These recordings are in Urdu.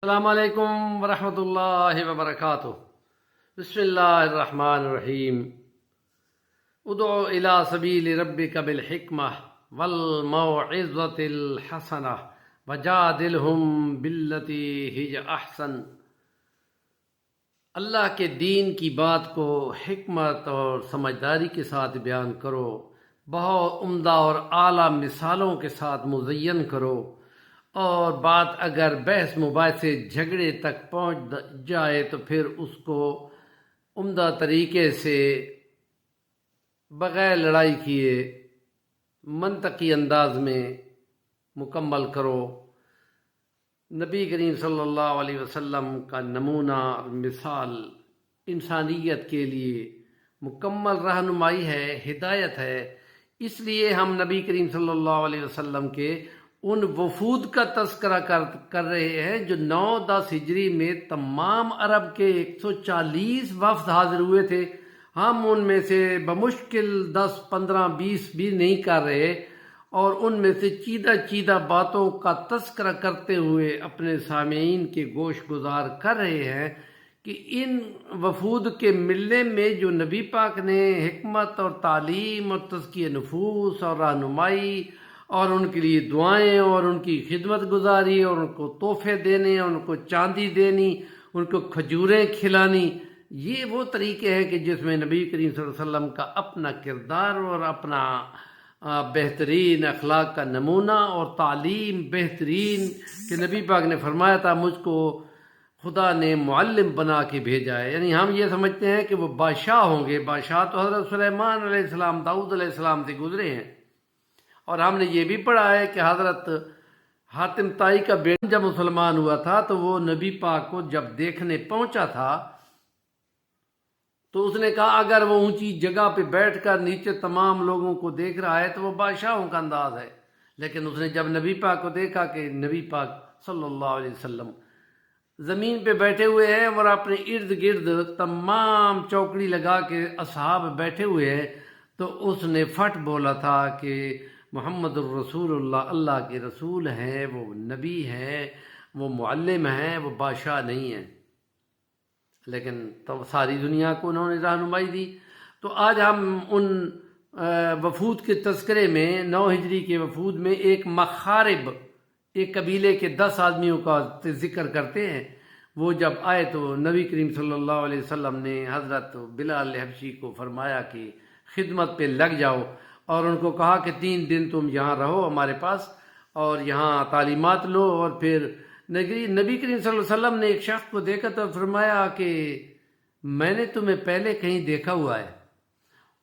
السلام علیکم ورحمۃ اللہ وبرکاتہ۔ بسم اللہ الرحمن الرحیم۔ ادع الی سبیل ربک بالحکمہ والموعظۃ الحسنہ وجادلہم باللتی ہی احسن۔ اللہ کے دین کی بات کو حکمت اور سمجھداری کے ساتھ بیان کرو، بہت عمدہ اور اعلیٰ مثالوں کے ساتھ مزین کرو، اور بات اگر بحث مباحثے جھگڑے تک پہنچ جائے تو پھر اس کو عمدہ طریقے سے بغیر لڑائی کیے منطقی انداز میں مکمل کرو۔ نبی کریم صلی اللہ علیہ وسلم کا نمونہ اور مثال انسانیت کے لیے مکمل رہنمائی ہے، ہدایت ہے۔ اس لیے ہم نبی کریم صلی اللہ علیہ وسلم کے ان وفود کا تذکرہ کر رہے ہیں جو 9-10 ہجری میں تمام عرب کے 140 وفد حاضر ہوئے تھے۔ ہم ان میں سے بمشکل 10, 15, 20 بھی نہیں کر رہے، اور ان میں سے چیدہ باتوں کا تذکرہ کرتے ہوئے اپنے سامعین کے گوش گزار کر رہے ہیں کہ ان وفود کے ملنے میں جو نبی پاک نے حکمت اور تعلیم اور تزکیہ نفوس اور رہنمائی اور ان کے لیے دعائیں اور ان کی خدمت گزاری اور ان کو تحفے دینے، ان کو چاندی دینی، ان کو کھجوریں کھلانی، یہ وہ طریقے ہیں کہ جس میں نبی کریم صلی اللہ علیہ وسلم کا اپنا کردار اور اپنا بہترین اخلاق کا نمونہ اور تعلیم بہترین، کہ نبی پاک نے فرمایا تھا مجھ کو خدا نے معلم بنا کے بھیجا ہے۔ یعنی ہم یہ سمجھتے ہیں کہ وہ بادشاہ ہوں گے، بادشاہ تو حضرت سلیمان علیہ السلام، داؤد علیہ السلام سے گزرے ہیں، اور ہم نے یہ بھی پڑھا ہے کہ حضرت حاتم طائی کا بیٹا جب مسلمان ہوا تھا تو وہ نبی پاک کو جب دیکھنے پہنچا تھا تو اس نے کہا اگر وہ اونچی جگہ پہ بیٹھ کر نیچے تمام لوگوں کو دیکھ رہا ہے تو وہ بادشاہوں کا انداز ہے، لیکن اس نے جب نبی پاک کو دیکھا کہ نبی پاک صلی اللہ علیہ وسلم زمین پہ بیٹھے ہوئے ہیں اور اپنے ارد گرد تمام چوکڑی لگا کے اصحاب بیٹھے ہوئے ہیں، تو اس نے فٹ بولا تھا کہ محمد الرسول اللہ، اللہ کے رسول ہیں، وہ نبی ہیں، وہ معلم ہیں، وہ بادشاہ نہیں ہیں۔ لیکن تو ساری دنیا کو انہوں نے رہنمائی دی۔ تو آج ہم ان وفود کے تذکرے میں 9 ہجری کے وفود میں ایک مخارب، ایک قبیلے کے 10 آدمیوں کا ذکر کرتے ہیں۔ وہ جب آئے تو نبی کریم صلی اللہ علیہ وسلم نے حضرت بلال حبشی کو فرمایا کہ خدمت پہ لگ جاؤ، اور ان کو کہا کہ 3 دن تم یہاں رہو ہمارے پاس اور یہاں تعلیمات لو۔ اور پھر نبی کریم صلی اللہ علیہ وسلم نے ایک شخص کو دیکھا تو فرمایا کہ میں نے تمہیں پہلے کہیں دیکھا ہوا ہے۔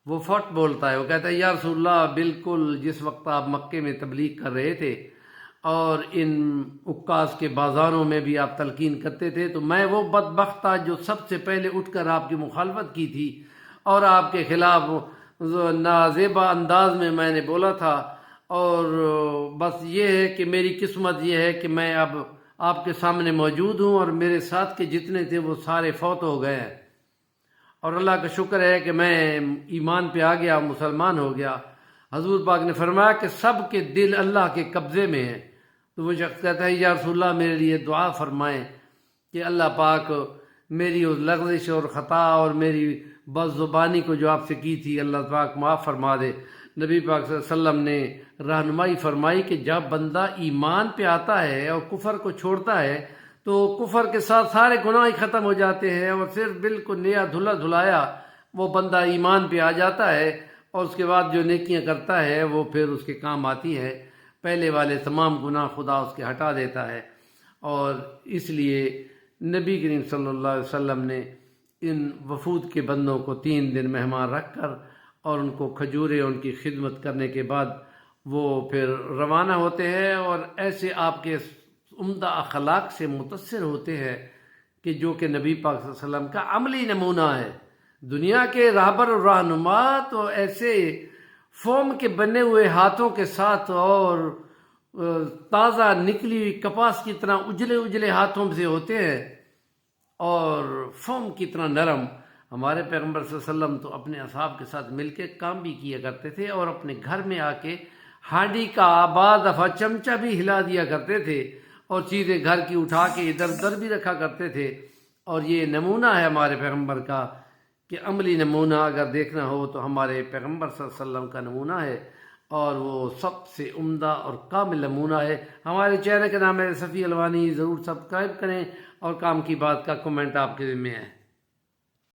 وہ فٹ بولتا ہے، وہ کہتا ہے یا رسول اللہ، بالکل جس وقت آپ مکے میں تبلیغ کر رہے تھے اور ان عکاظ کے بازاروں میں بھی آپ تلقین کرتے تھے، تو میں وہ بدبخت تھا جو سب سے پہلے اٹھ کر آپ کی مخالفت کی تھی اور آپ کے خلاف نازیبا انداز میں نے بولا تھا، اور بس یہ ہے کہ میری قسمت یہ ہے کہ میں اب آپ کے سامنے موجود ہوں، اور میرے ساتھ کے جتنے تھے وہ سارے فوت ہو گئے ہیں، اور اللہ کا شکر ہے کہ میں ایمان پہ آ گیا، مسلمان ہو گیا۔ حضور پاک نے فرمایا کہ سب کے دل اللہ کے قبضے میں ہیں۔ تو وہ شخص کہتا ہے یا رسول اللہ، میرے لیے دعا فرمائیں کہ اللہ پاک میری اس لغزش اور خطا اور میری بد زبانی کو جو آپ سے کی تھی اللہ پاک معاف فرما دے۔ نبی پاک صلی اللہ علیہ وسلم نے رہنمائی فرمائی کہ جب بندہ ایمان پہ آتا ہے اور کفر کو چھوڑتا ہے تو کفر کے ساتھ سارے گناہ ہی ختم ہو جاتے ہیں، اور صرف بالکل نیا دھلا دھلایا وہ بندہ ایمان پہ آ جاتا ہے، اور اس کے بعد جو نیکیاں کرتا ہے وہ پھر اس کے کام آتی ہے۔ پہلے والے تمام گناہ خدا اس کے ہٹا دیتا ہے۔ اور اس لیے نبی کریم صلی اللہ علیہ وسلم نے ان وفود کے بندوں کو 3 دن مہمان رکھ کر اور ان کو کھجوریں ان کی خدمت کرنے کے بعد وہ پھر روانہ ہوتے ہیں، اور ایسے آپ کے عمدہ اخلاق سے متاثر ہوتے ہیں کہ جو کہ نبی پاک صلی اللہ علیہ وسلم کا عملی نمونہ ہے۔ دنیا کے راہبر و رہنما تو ایسے فوم کے بنے ہوئے ہاتھوں کے ساتھ اور تازہ نکلی ہوئی کپاس کی طرح اجلے ہاتھوں سے ہوتے ہیں اور فوم کی طرح نرم۔ ہمارے پیغمبر صلی اللہ علیہ وسلم تو اپنے اصحاب کے ساتھ مل کے کام بھی کیا کرتے تھے، اور اپنے گھر میں آ کے ہانڈی کا آباد دفعہ چمچہ بھی ہلا دیا کرتے تھے، اور چیزیں گھر کی اٹھا کے ادھر ادھر بھی رکھا کرتے تھے۔ اور یہ نمونہ ہے ہمارے پیغمبر کا کہ عملی نمونہ اگر دیکھنا ہو تو ہمارے پیغمبر صلی اللہ علیہ وسلم کا نمونہ ہے، اور وہ سب سے عمدہ اور کامل نمونہ ہے۔ ہمارے چینل کا نام ہے صفی الوانی، ضرور سبسکرائب کریں، اور کام کی بات کا کمنٹ آپ کے ذمہ ہے۔